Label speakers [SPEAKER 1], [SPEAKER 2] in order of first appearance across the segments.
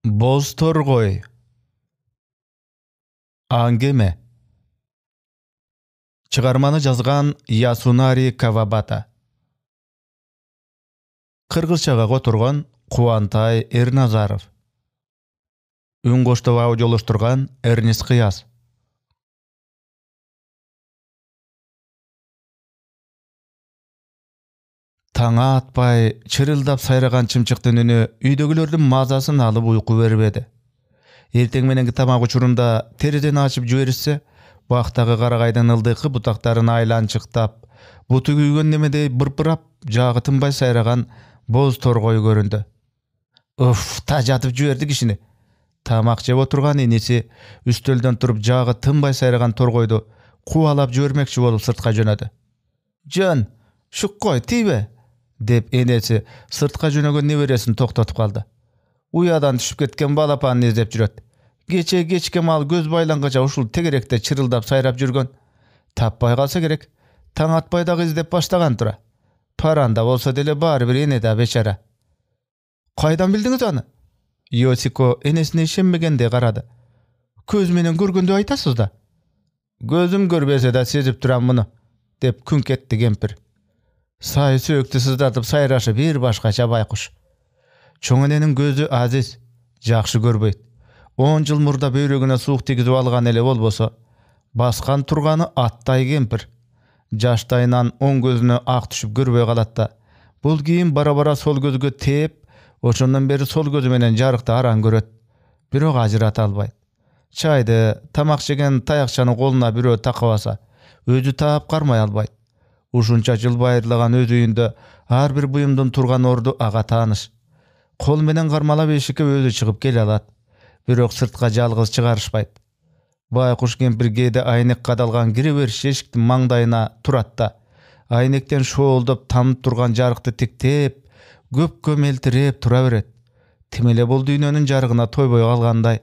[SPEAKER 1] Boz torgoy. Angeme. Çıgarmanı жазган Yasunari Kawabata. Kırgızçaga oturgan Kuantay Ernazarov. Ün goştow audiolaştırgan Ernest Kıyas. Taňa atpay, çırıldap sayragan çymçyktyn üni üýdegilerdin mazasyn alyp uyku berbedi. Erteň menenki tamak uçurunda teriden açyp jüberişse, wagtagy garagaydan ıldyky butaktaryny aylançyktap, buty güýgen nemedey bırpırap, jagy tynbay sayragan boz torgoy göründü. Uf, ta jatyp jüberdik işini. Tamak jep oturgan enesi üstölden turup jagy tynbay sayragan torgoydu kuwalap jübermekçi bolup sırtka jönödü. "Jon, şuk koy, tiýbe" dep enesi sırtka jönögen neberesini toktatyp kaldy. Uyadan düşüp ketken balapanyny izlep jüret. Geçe mal göz baylangaça uşul tegerekde çırıldap sayrap jürgen. Tapbay kalsa gerek. Taň atbaýdaky izlep başlagan tura. Paranda bolsa dele bari bir enede beçara. "Kaýdan bildiňiz ony?" Yosiko enesine işenmegende garady. "Köz menen görgende aýtasyz da." "Gözüm görbese de sezip duran muny" dep künk etdi kempir. Saý söýükdi sızdatyp sayraşy bir başgaça baýkuş. Çoň enenin gözü aziz, jakşy görbeýt. 10 jyl murda böýregine suwuk tegizip algan ele bolbosa, baskan turgany atтай kempir. Jaştaýyndan oň gözüne ak düşüp görbey galatda. Bul giyin bara-bara sol gözüge tep, oçundan beri sol gözü menen jarykda aran göret. Birok ajyrata albaýt. Çaýdy, tamak jegen taýakçany goluna birөө takabasa, özü taap garmay albaýt. Uşunça jyl baýrylagan öz üýünde har bir buýumdan turgan ordu aga taanyş. Kol menen garmalap eşikке özü çykyp gele alat. Birok sırtka jalgyz çygarışpaýt. Baýkuş kempir gede aýnek kadalgan giriberiş eşiktin maňdaýyna turatda. Aýnekden şoğuldap tanıp turgan jarykty tiktep, köpkö meltirep tura beret. Timele bol dünýäniň jarygyna toýboy galganday,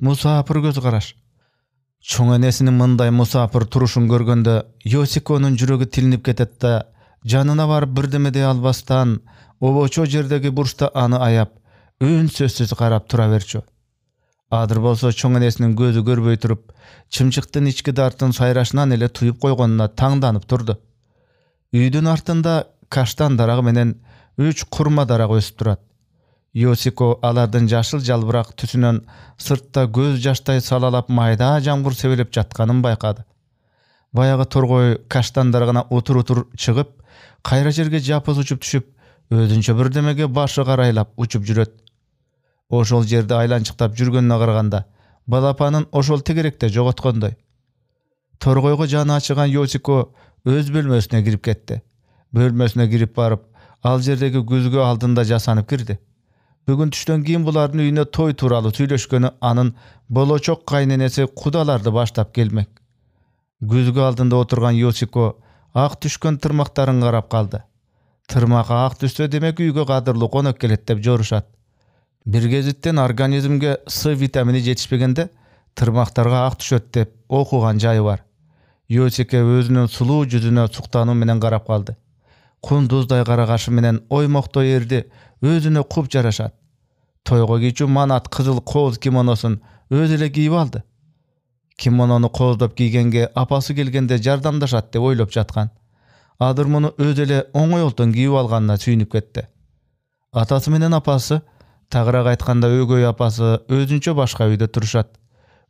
[SPEAKER 1] musapyr göz garaş. Çoň enesiniň mындай musapyr turuşyn görgende Yosiko'nun jüregi tilinip ketetde, janyna baryp birdemede albastan, oboço jerdegi burçta any aýap, ün sözsüz garap tura berçi. Adyr bolsa çoň enesiniň gözü görböý turup, çymçyktyn içki dartyn sayraşyndan ele tuýup goýganyna taňdanyp turdy. Üýdün artynda kaştan daragy menen 3 kurma darag ösüp turat. Yosiko alardan jaşyl jalbyrak tüsünen sırtda göz jaştaý salalap maýda jamgyr sebelep jatkanyn baýkady. Bayagy torgoy kaştan daragyna otur çygyp, kaýra jerge japyz uçup düşüp, özünçe birdemege başı garaýlap uçup jüret. Oşol jerde aylançyktap jürgenine garaganda, balapanyň oşol tegerekde jogotgondoy. Torgoyga jany açygan Yosiko öz bölmesine girip ketdi. Bölmesine girip barıp, al jerdegi güzgü aldynda jasanyp girdi. Bugün düşden giyin bulardyň üýüne toý turaly süýleşgeni anın boloçok gaýnenesi kudalardy başlap gelmek. Güzgü aldynda oturgan Yosiko ak düşkön tırmaktaryny garap kaldy. Tırmak ak düşse demek üýge gadyrly konak gelet dep joruşat. Bir gezitten organizmge S vitamini jetişpegende tırmaktarga ak düşöt dep okugan jaý bar. Yosiko özünün suluw yüzüne suktanyň menen garap kaldy. Kunduzday garagaşy menen oýmokda ýerde özüne kup jaraşat. Toýga giçü manat kızıl koz kimonosun öz ele giýip aldy. Kimononu kozdap giýgenge apasy gelgende jardamdaşat dep oýlap jatgan. Adyr muny öz ele oňoýuldan giýip alganyna süýnüp ketdi. Atasy menen apasy, tagyrak aýtkanda ögöý apasy özünçe başga üýde turuşat.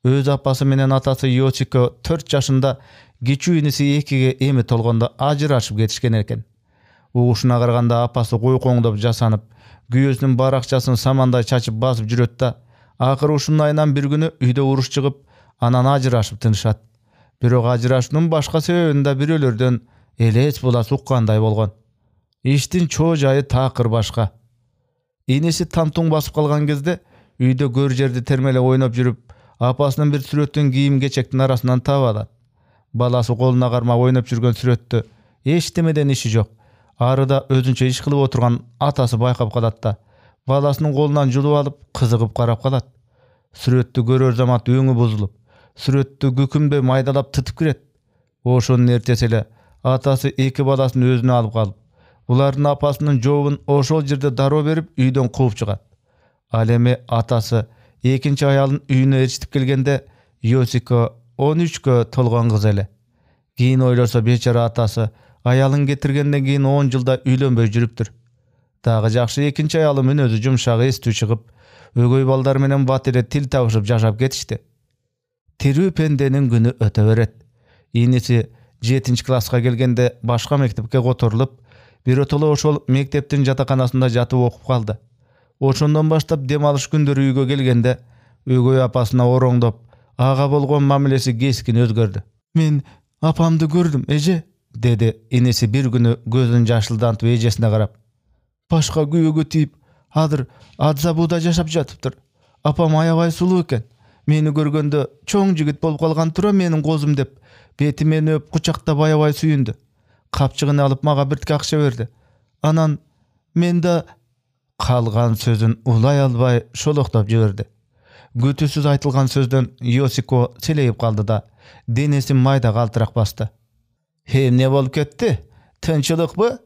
[SPEAKER 1] Öz apasy menen atasy Yosiko 4 ýaşynda giçü inisi 2-ge emi tolgonda ajyraşyp getişken eken. Uğuşuna garganda apasy goýkoňdap jasanyp, güýesiniň barakçasyny samanday çaçyp basyp jüretde, akyr uşunun aýyndan bir güni üýde uruş çykyp, anan ajyraşyp tynşat. Birok ajyraşynyň başga sebebinde birölerden eles bulas ukkanday bolgan. İştin çoğu jaýy takyr başga. Inesi tamtuň basyp kalgan кезде üýde gör jerde termele oýnap jürüp, apasynyň bir süretden giýim geçektin arasyndan tap alat. Balasy goluna garmap oýnap jürgen süretde eşdemeden işi jok. Arada özünçe iş kılıp oturgan atasy baýkap kalatda, balasynyň golundan julup alıp kızygyp garap kalat. Süretdi görür zamat öňü bozulup, süretdi gükümde maýdalap tytyp giret. Oşonun ertesile atasy 2 balasyny özüne alıp kalıp, bulardyň apasynyň jogun oşol jerde daroo berip üýden kuwup çygat. Ал эми атасы экинчи аялын үйүнө ээрчитип келгенде Йосико 13кө толгон кыз эле. Кийин ойлосо бечара атасы аялын кетиргенден кийин 10 жылда үйлөнбөй жүрүптүр. Дагы жакшы экинчи аялы мүнөзү жумшак, эстүү чыгып, өгөй балдар менен бат эле тил табышып жашап кетишти. Тирүү пенденин күнү өтө берет. Иниси 7-класска келгенде башка мектепке которулуп, биротоло ошол мектептин жатаканасында жатып окуп калды. Ошондон баштап дем алыш күндөрү үйгө келгенде өгөй апасына ороңдоп, ага болгон мамилеси кескин өзгөрдү. Мен апамды көрдүм, эже, деди иниси бир күнү көзүн жашылдантып эжесине карап. Башка күйөөгө тийип, азыр Адзабуда жашап жатыптыр. Апам аябай сулуу экен. Мени көргөндө чоң жигит болуп калган тура менин козум деп, бети мени өп кучактап аябай сүйүндү. Капчыгын алып мага биртке акча берди. Анан мен да калган сөзүн улай албай шолоктоп жиберди. Күтүүсүз айтылган сөздөн Йосико селейип калды да, денеси майда калтырак басты. Эмне болуп кетти? Тынчылыкпы?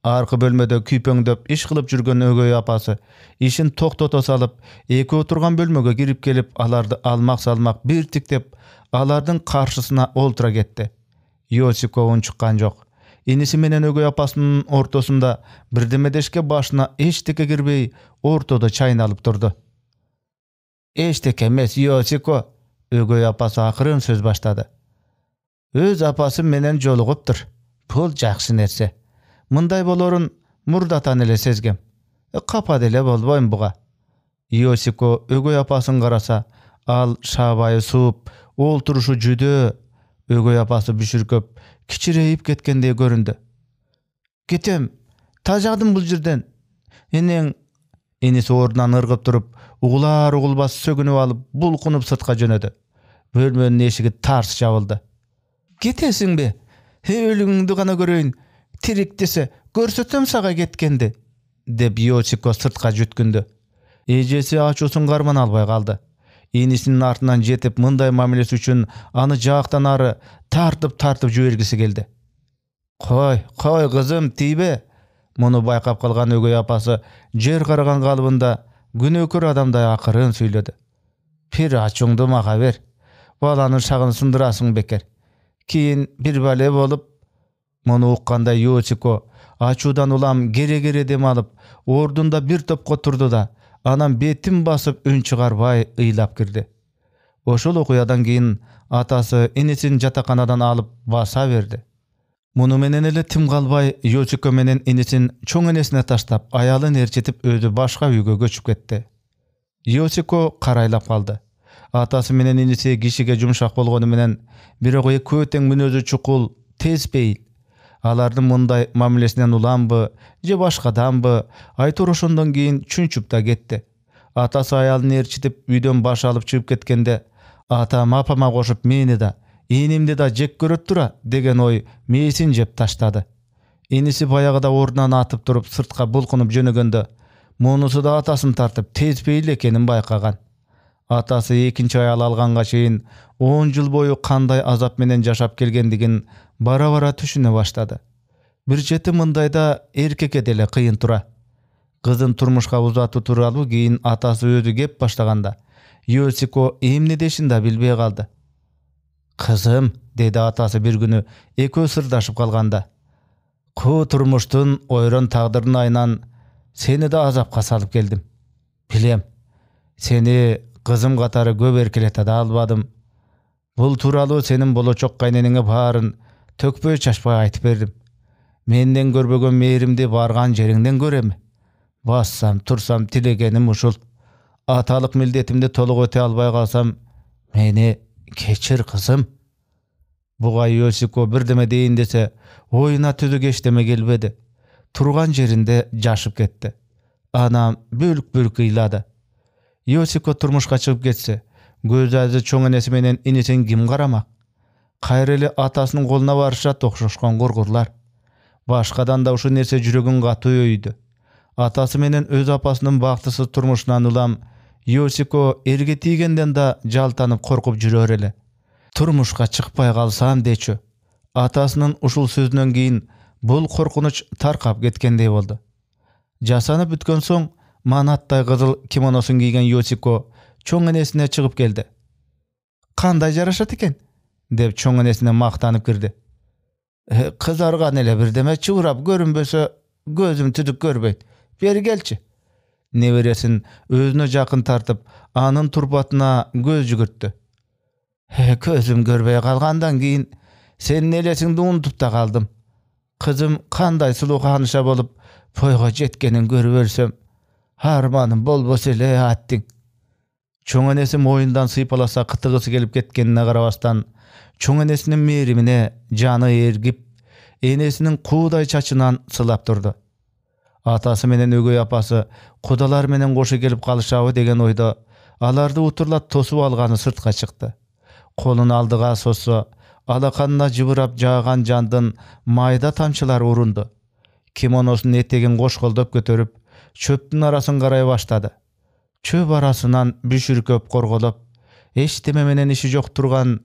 [SPEAKER 1] Аркы бөлмөдө күйпөңдөп иш кылып жүргөн өгөй апасы ишин токтото салып, эки отурган бөлмөгө кирип келип, аларды алмак-салмак бир тиктеп, алардын каршысына олтура кетти. Йосико унчуккан жок. Иниси менен өгөй апасынын ортосунда бирдемедешке башына эчтеке кирбей, ортодо чайналып турду. Эчтеке эмес, Йосико, өгөй апасы акырын сөз баштады. Өз апасы менен жолугуптур. Бул жакшы нерсе. Мындай болорун мурдатан эле сезгем. Капа деле болбойм буга. Йосико өгөй апасын караса, ал шабайы сууп, олтурушу жүдөө, өгөй апасы бүшүркөп, кичирейип кеткендей көрүндү. Кетем, тажадым бул жерден. Энең, иниси ордунан ыргып туруп, угулар угулбас сөгүнүп алып, булкунуп сыртка жөнөдү. Бөлмөнүн эшиги тарс жабылды. Кетесиңби? Өлүгүңдү гана көрөйүн. Тирик десе, көрсөтөм сага кеткенди, деп Йосико сыртка жүткүндү. Эжеси ачуусун карман албай калды. Инисинин артынан жетип, мындай мамилеси үчүн аны жактан ары тартып жибергиси келди. Кой кызым, тийбе. Муну байкап калган өгөй апасы жер караган калыбында күнөөкөр адамдай акырын сүйлөдү. Бир ачуңду мага бер. Баланын шагын сындырасың бекер. Кийин бир бале болуп. Муну укканда Йосико ачуудан улам кере дем алып, ордунда бир топко турду да, анан бетин басып үн чыгарбай ыйлап кирди. Ошол окуядан кийин атасы инисин жатаканадан алып баса берди. Муну менен эле тим калбай Йосико менен инисин чоң энесине таштап, аялын ээрчитип өзү башка үйгө көчүп кетти. Йосико карайлап калды. Атасы менен иниси кишиге жумшак болгону менен, бирок экөө тең мүнөзү чукул, тез пейил. Алардын мындай мамилесинен уламбы, же башкаданбы, айтор ошондон кийин чүнчүп да кетти. Атасы аялын ээрчитип үйдөн баш алып чыгып кеткенде, атам апама кошуп мени да, инимди да жек көрөт тура деген ой мээсин жеп таштады. Иниси баягыда ордунан атып туруп сыртка булкунуп жөнөгөндө, мунусу да атасын тартып тез пейил экенин байкаган. Атасы экинчи аял алганга чейин 10 жыл бою кандай азап менен жашап келгендигин бара-бара түшүнө баштады. Бир чети мындайда эркекке деле кыйын тура. Кызын турмушка узатуу тууралуу кийин атасы өзү кеп баштаганда, Йосико эмне дешин да билбей калды. Кызым, деди атасы бир күнү экөө сырдашып калганда, куу турмуштун ойрон тагдырдын айынан сени да азапка салып келдим. Билем, сени кызым катары көп эркелете да албадым. Бул тууралуу сенин болочок кайненеңе баарын төкпөй чачпай айтып бердим. Менден көрбөгөн мээримди барган жериңден көрөм. Бассам, турсам тилегеним ушул. Аталык милдетимди толук өтө албай калсам, мени кечир кызым. Буга Йосико бирдеме дейин десе, оюна түзүк эчтеме келбеди. Турган жеринде жашып кетти. Анам бөлүк ыйлады. Йосико турмушка чыгып кетсе, көз азы чоң энеси менен инисин ким карамак? Кайра эле атасынын колуна барышат окшошкон кургурлар. Башкадан да ушул нерсе жүрөгүн катуу өйдү. Атасы менен өз апасынын бактысыз турмушунан улам Йосико эрге тийгенден да жалтанып коркуп жүрөр эле. Турмушка чыкпай калсам дечү. Атасынын ушул сөзүнөн кийин бул коркунуч таркап кеткендей болду. Жасанып бүткөн соң Manatтай kızıl kimonosun giygen Yoshiko çoň enesine çıkıp geldi. "Kanday jaraşat eken?" dep çoň enesine maktanyp girdi. "Kızargan ele birdeme çuwrap görünböse gözüm tüdük görbeýt. Beri gelçi." Neveresin özüne jakyn tartyp anın turbatyna göz jügürtdi. "Gözüm görbeýe kalgandan giyin senin elesiňdi unutup da kaldym. Kızım kanday sulu hanışa bolup poýga jetgenin görübersem harmanım bolbos ele atdyň." Çoň enesi moýundan sypalasa kytygysy gelip ketkenine garabastan çoň enesiniň merimine jany ergip enesiniň kuuday çaçynan sylap durdy. Atasy menen ögöý apasy kudalar menen goşa gelip kalyşaby degen oýda alardy uturlat tosup algany sırtga çykdy. Kolunu aldyga sossa alakanyna jybyrap jaagan jandyn maýda tamçylar urundu. Kimonosunun etegin goşgoldop götürüp çöptün arasyny garaýa başlady. Çöp arasынан büşürköp korgolop, eşitime menen işi jok turgan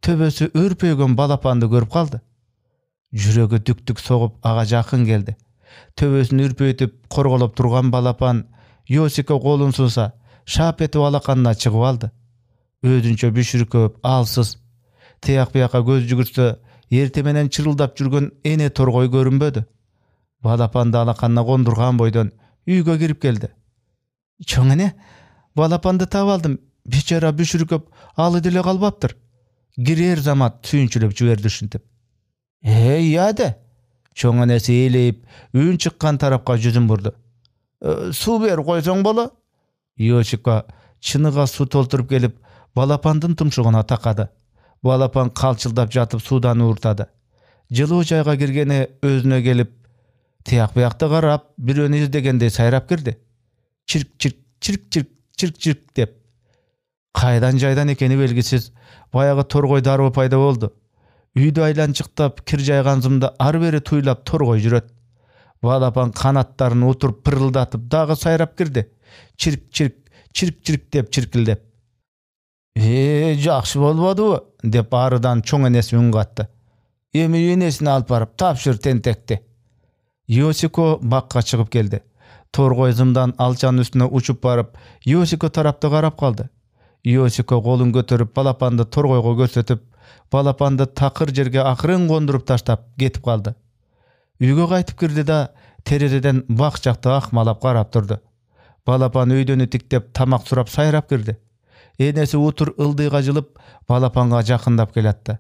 [SPEAKER 1] töbösü örpöýgen balapandy görüp kaldy. Jüregi dük-dük sogup aga jakyn geldi. Töbösüni ürpöýtüp korgolop turgan balapan Yoshiko golun sunsa şap etip alakanyna çygyp aldy. Özünçe büşürköp, alsız. Tiyak biyaka göz jügürtse erte menen çırıldap jürgen ene torgoy görünbödü. Balapandy alakanyna gondurgan boýdan üýge girip geldi. "Çoň ene, balapandy tap aldym. Biçara büşürköp aly dile galbapdyr." Girer zamat sүйünçülep jüberdi şintip. "Ýa-da." Çoň enesi eýleyip üň çykkan tarapga yüzün burdy. "Su ber goýsaň bola." Yoshiko çynyga su tolturup gelip balapandyn tumşugyna takady. Balapan kalçyldap jatyp sudan uğurtady. Jylyw jaýga girgeni özüne gelip tiyak buyakta garap bir öni izdegende sayrap girdi. Çirk çirk çirk çirk çirk çirk dep. Kaydan jaydan ekeni belgisiz bayağı torgoy darby payda boldu. Üýde aylançyktap kir jaýganzymda ar beri tuýlap torgoy jüret. Balapan kanatlaryny oturup pırıldatıp dağı sayrap girdi. Çirk çirk çirk çirk dep çirkildep. "Jakşy bolbady bu" dep arıdan çoň enesi üň gatdy. "Emi enesini alyp baryp tapşyr tentekdi." Yoshiko bakka çykyp geldi. Torgoy zymdan alçanın üstüne uçup barıp Yoshiko tarapda garap kaldı. Yoshiko golun götürüp balapandy torgoyga gösterip balapandy takır jerge akırın gondurup taştap getip kaldı. Üýge gaýtyp girdi da terezeden bak jakda akmalap garap durdu. Balapan öýdeni tiktep tamak surap sayrap girdi. Enesi utur ıldyga jylyp balapanga jakyndap geletdi.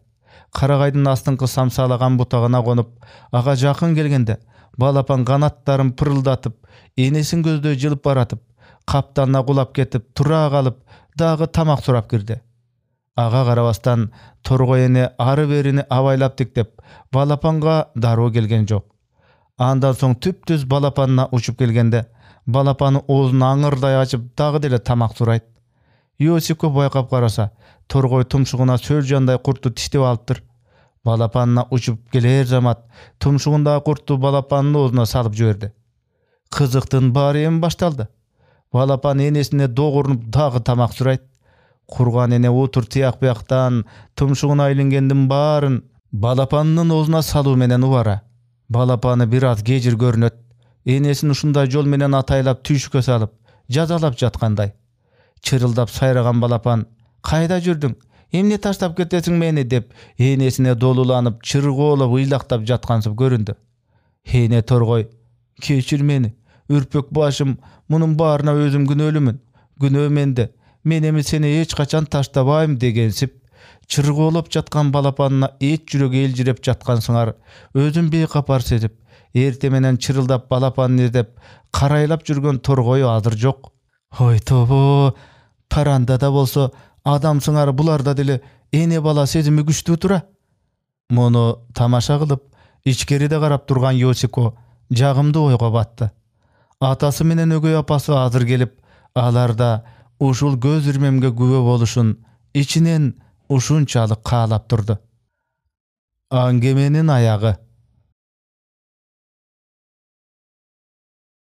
[SPEAKER 1] Karagaýdyn astyňky samsalagan butagyna konup aga jakyn gelgende balapan kanatlaryn pırıldatyp enesin gözдөй jylyp baratyp kaptanna gulap ketip tura galyp dagı tamak surap girdi. Aga garabastan torgoy ene arı berini abaylap tiktep balapanga daroo gelgen jok. Andan soň tüptüz balapanna uçup gelgende balapany oğzunu aňyrday açyp dagı dile tamak suraýt. Yoshiko boýkap garasa torgoy tumşugyna söljanday kurtu tiştip alypdyr. Balapanyna uçup geler zamat tumşugunda kurtu balapanyň oğzuna salyp jüberdi. Kızıktın barym baştaldy. Balapan enesine dogurunup dagı tamak suraýt. Kurgan ene otur tiyak buyaktan tumşugyna ilingendin barın balapanynyň oğzuna salyw menen ubara. Balapany biraz gejir görünöt. Enesini uşunday jol menen ataylap tüýşüke salyp jazalap jatkanday. Çırıldap sayragan balapan "Kaýda jürdüň? Emne taştap ketesiň meni?" dep enesine dolulanyp çırgı olup ıylaktap jatkansyp göründü. "Hene torgoy, keçir meni. Ürpek başım, munun barına özüm günölümün. Günö mende. Menemi seni hiç kaçan taştabaýym" degensip çırgı olup jatkan balapanyna et jüregi eljirep jatkan syňar özüm beýkapar sezip erte menen çırıldap balapanyny izlep karaýlap jürgen torgoy hazır jok. Hoy tobo, paranda da bolsa adam syňar bularda dile ene bala sezimi güçlü tura. Muну tamaşa kılıp içkeride garap turgan Yoshiko jagymdy oýga batdy. Atasy menen ögöý apasy hazır gelip alarda uşul göz irmemge güwe boluşun içinen uşunçalyk kalap durdy. Angemenin ayağı.